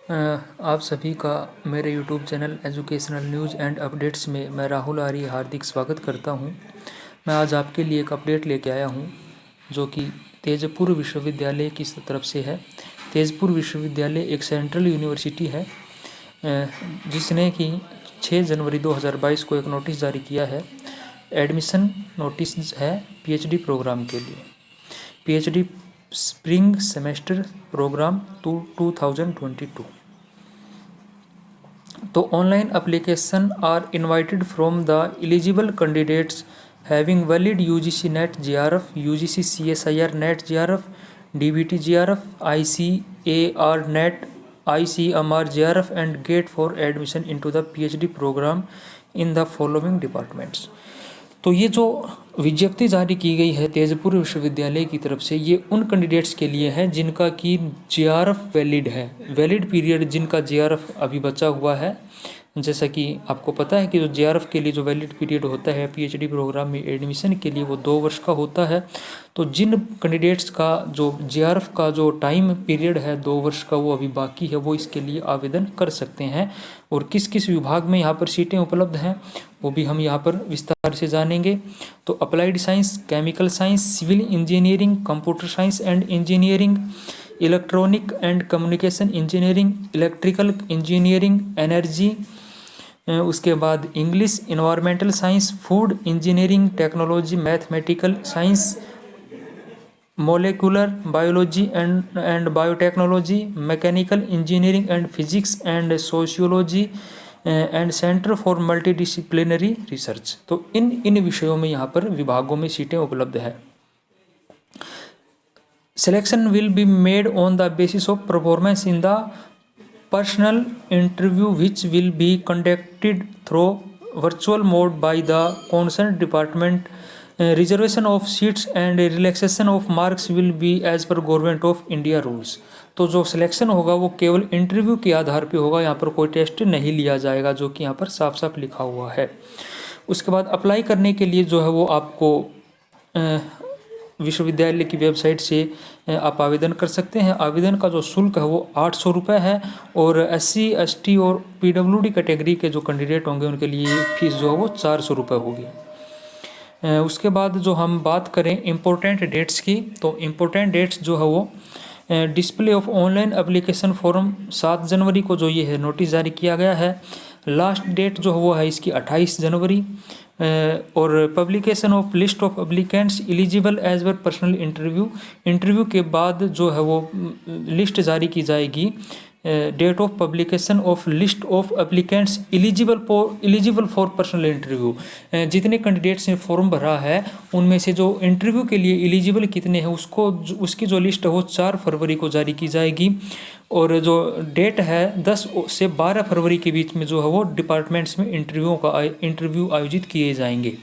आप सभी का मेरे YouTube channel educational news and updates में मैं राहुल आर्य हार्दिक स्वागत करता हूं। मैं आज आपके लिए एक अपडेट लेके आया हूं जो कि तेजपुर विश्वविद्यालय की तरफ से है। तेजपुर विश्वविद्यालय एक सेंट्रल यूनिवर्सिटी है जिसने कि 6 जनवरी 2022 को एक नोटिस जारी किया है। एडमिशन नोटिस है PhD प्रोग्राम के लिए, PhD स्प्रिंग सेमेस्टर प्रोग्राम 2022। तो online application are invited from the eligible candidates having valid UGC NET JRF, UGC CSIR NET JRF, DBT JRF, ICAR NET, ICMR JRF and GATE for admission into the PhD program in the following departments। तो ये जो विज्ञप्ति जारी की गई है तेजपुर विश्वविद्यालय की तरफ से, ये उन कैंडिडेट्स के लिए है जिनका कि JRF वैलिड है, वैलिड पीरियड जिनका JRF अभी बचा हुआ है। जैसा कि आपको पता है कि जो JRF के लिए जो वैलिड पीरियड होता है PhD प्रोग्राम में एडमिशन के लिए वो 2 वर्ष का होता है। तो जिन कैंडिडेट्स का जो JRF का जो टाइम पीरियड है 2 वर्ष का वो अभी बाकी है, वो इसके लिए आवेदन कर सकते हैं। और किस किस विभाग में यहाँ पर सीटें उपलब्ध हैं वो भी हम यहाँ पर विस्तार से जानेंगे। तो applied science, chemical science, civil engineering, computer science and engineering, electronic and communication engineering, electrical engineering, energy, उसके बाद English, environmental science, food engineering, technology, mathematical science, molecular biology and biotechnology, mechanical engineering and physics and sociology and centre for multidisciplinary research. तो इन विषयों में यहाँ पर विभागों में सीटें उपलब्ध है। Selection will be made on the basis of performance in the personal interview which will be conducted through virtual mode by the concerned department. Reservation of seats and relaxation of marks will be as per Government of India rules। तो जो selection होगा वो केवल interview के आधार पे होगा, यहाँ पर कोई टेस्ट नहीं लिया जाएगा, जो कि यहाँ पर साफ साफ लिखा हुआ है। उसके बाद अप्लाई करने के लिए जो है वो आपको विश्वविद्यालय की वेबसाइट से आप आवेदन कर सकते हैं। आवेदन का जो शुल्क है वो 800 रुपये है और SC ST और PWD कैटेगरी के जो कैंडिडेट होंगे उनके लिए फीस जो है वो 400 रुपये होगी। उसके बाद जो हम बात करें इम्पोर्टेंट डेट्स की, तो इम्पोर्टेंट डेट्स जो है वो display of online application form 7 जनवरी को जो ये है नोटिस जारी किया गया है। लास्ट डेट जो है वो है इसकी 28 जनवरी। और publication of list of applicants eligible as पर पर्सनल इंटरव्यू के बाद जो है वो लिस्ट जारी की जाएगी। Date of publication of list of applicants eligible for personal interview. जितने कैंडिडेट्स ने फॉर्म भरा है उनमें से जो इंटरव्यू के लिए एलिजिबल कितने हैं उसकी जो लिस्ट है वो 4 फरवरी को जारी की जाएगी। और जो डेट है 10 से 12 फरवरी के बीच में जो है वो डिपार्टमेंट्स में इंटरव्यू आयोजित किए जाएंगे।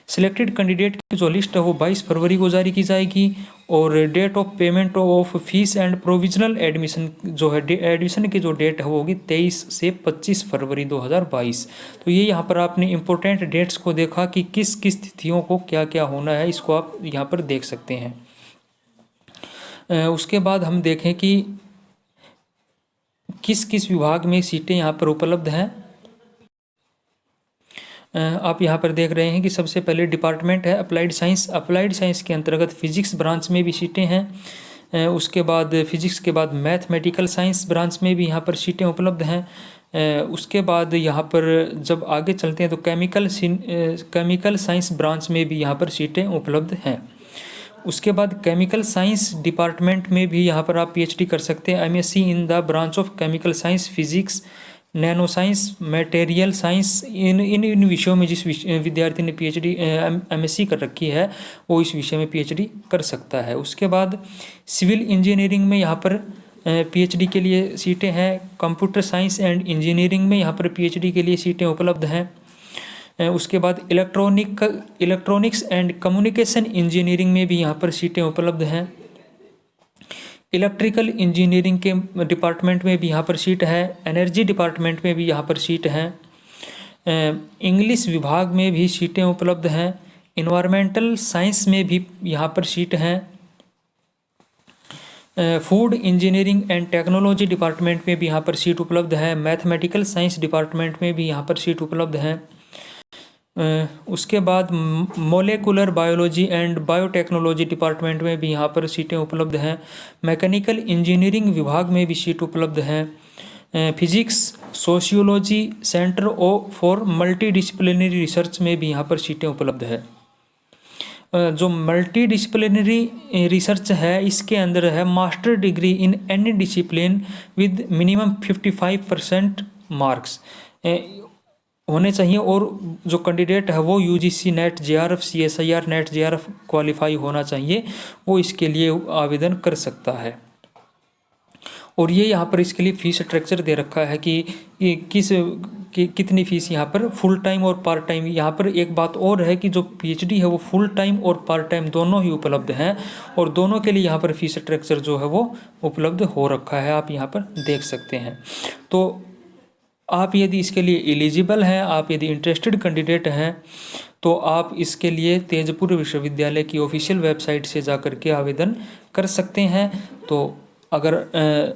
सिलेक्टेड कैंडिडेट की जो लिस्ट है वो 22 फरवरी को जारी की जाएगी। और date of payment of fees and provisional admission जो है एडमिशन की जो डेट है वो होगी 23 से 25 फरवरी 2022। तो ये यहाँ पर आपने इम्पोर्टेंट डेट्स को देखा कि किस किस तिथियों को क्या क्या होना है, इसको आप यहाँ पर देख सकते हैं। उसके बाद हम देखें कि किस किस विभाग में सीटें यहाँ पर उपलब्ध हैं। आप यहाँ पर देख रहे हैं कि सबसे पहले डिपार्टमेंट है अप्लाइड साइंस। अप्लाइड साइंस के अंतर्गत फिजिक्स ब्रांच में भी सीटें हैं। उसके बाद फिजिक्स के बाद मैथमेटिकल साइंस ब्रांच में भी यहाँ पर सीटें उपलब्ध हैं। उसके बाद यहाँ पर जब आगे चलते हैं तो केमिकल साइंस ब्रांच में भी यहाँ पर सीटें उपलब्ध हैं। उसके बाद केमिकल साइंस डिपार्टमेंट में भी यहाँ पर आप PhD कर सकते हैं। MSc in the branch of chemical science, physics, nano science, material science, इन विषयों में जिस विद्यार्थी ने PhD MSc कर रखी है वो इस विषय में PhD कर सकता है। उसके बाद सिविल इंजीनियरिंग में यहाँ पर PhD के लिए सीटें हैं। कंप्यूटर साइंस एंड इंजीनियरिंग में यहाँ पर PhD के लिए सीटें उपलब्ध हैं। उसके बाद इलेक्ट्रॉनिक्स एंड कम्युनिकेशन इंजीनियरिंग में भी यहाँ पर सीटें उपलब्ध हैं। इलेक्ट्रिकल इंजीनियरिंग के डिपार्टमेंट में भी यहाँ पर सीट है। एनर्जी डिपार्टमेंट में भी यहाँ पर सीट हैं। इंग्लिश विभाग में भी सीटें उपलब्ध हैं। इन्वायरमेंटल साइंस में भी यहाँ पर सीट हैं। Food engineering and technology department में भी यहाँ पर सीट उपलब्ध है। मैथमेटिकल साइंस डिपार्टमेंट में भी यहाँ पर सीट उपलब्ध है। उसके बाद molecular biology and biotechnology department में भी यहाँ पर सीटें उपलब्ध हैं। मैकेनिकल इंजीनियरिंग विभाग में भी सीट उपलब्ध हैं। Physics sociology centre for multi disciplinary research में भी यहाँ पर सीटें उपलब्ध है। जो मल्टी डिसिप्लिनरी रिसर्च है इसके अंदर है master degree in any discipline with minimum 55% marks होने चाहिए, और जो कैंडिडेट है वो UGC net JRF CSIR net JRF qualify होना चाहिए, वो इसके लिए आवेदन कर सकता है। और ये यहाँ पर इसके लिए फ़ीस स्ट्रक्चर दे रखा है कि कितनी फ़ीस यहाँ पर फुल टाइम और पार्ट टाइम। यहाँ पर एक बात और है कि जो पीएचडी है वो फुल टाइम और पार्ट टाइम दोनों ही उपलब्ध हैं, और दोनों के लिए यहाँ पर फ़ीस स्ट्रक्चर जो है वो उपलब्ध हो रखा है, आप यहाँ पर देख सकते हैं। तो आप यदि इसके लिए एलिजिबल हैं, आप यदि इंटरेस्टेड कैंडिडेट हैं, तो आप इसके लिए तेजपुर विश्वविद्यालय की ऑफिशियल वेबसाइट से जाकर के आवेदन कर सकते हैं। तो अगर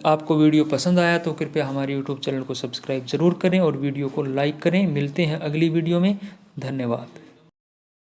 आपको वीडियो पसंद आया तो कृपया हमारे यूट्यूब चैनल को सब्सक्राइब ज़रूर करें और वीडियो को लाइक करें। मिलते हैं अगली वीडियो में। धन्यवाद।